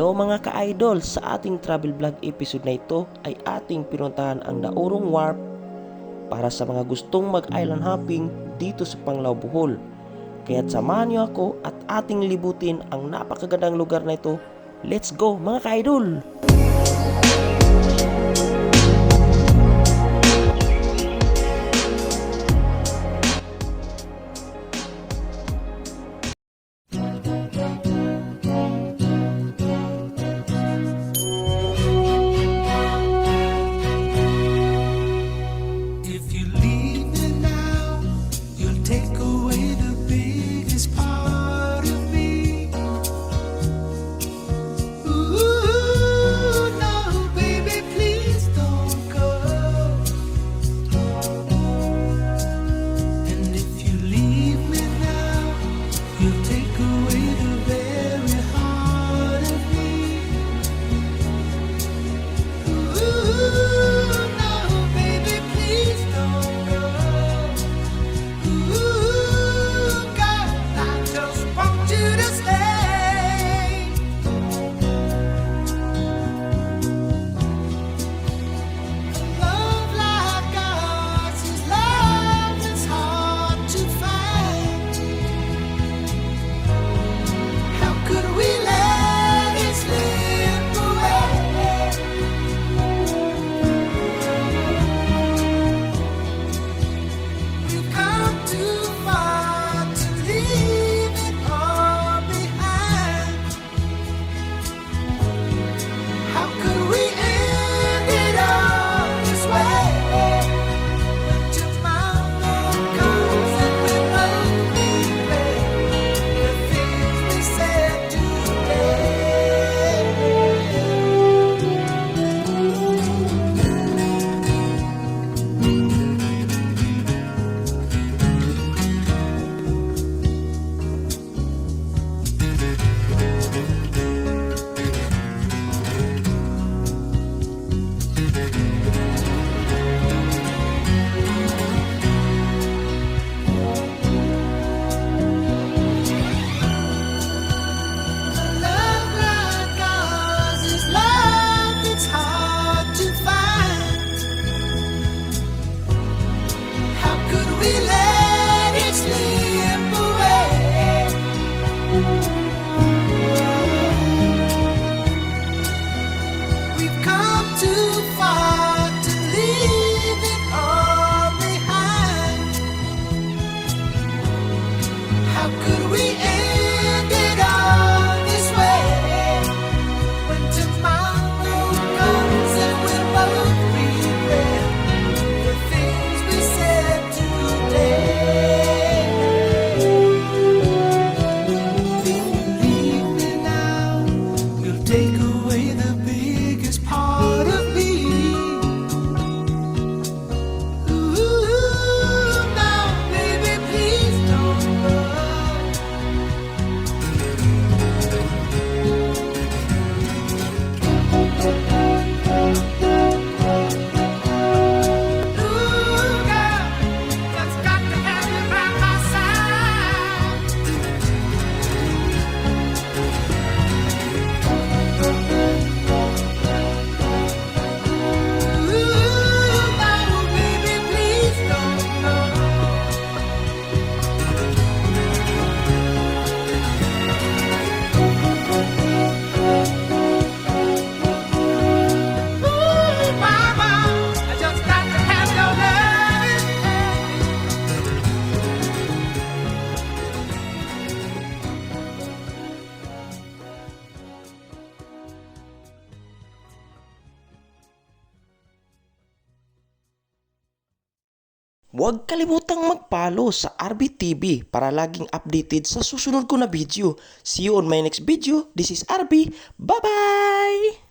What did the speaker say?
Hello mga ka-idol! Sa ating travel vlog episode na ito ay ating pinuntahan ang Naurong Wharf para sa mga gustong mag-island hopping dito sa Panglao, Bohol. Kaya't samahan niyo ako at ating libutin ang napakagandang lugar na ito. Let's go mga ka-idol! If you leave me now, you'll take away the biggest part of me. Ooh, no, baby, please don't go. And if you leave me now, you'll take away the very heart of me. Ooh, no, baby, please don't go. Ooh, girl, I just want you to stay. Love like ours is love that's hard to find. How could we let it slip away? We've come too far to leave it all behind. How could we end it all this way? When tomorrow comes and we both regret the things we said love like ours is love that's hard to find. How could we let it slip away? We've come too far to leave it all behind. How could we end it all this way? When tomorrow comes and we both regret the things we said today. If you leave me now, you'll take away the biggest part of me. Ooh, now, baby, please don't go. Ooh, girl, just got to have you by my side. Ooh, now, baby, please don't go. Ooh, mama, I just got to have your loving. Huwag kalimutang mag-follow sa RB TV para laging updated sa susunod ko na video. See you on my next video. This is RB. Bye-bye!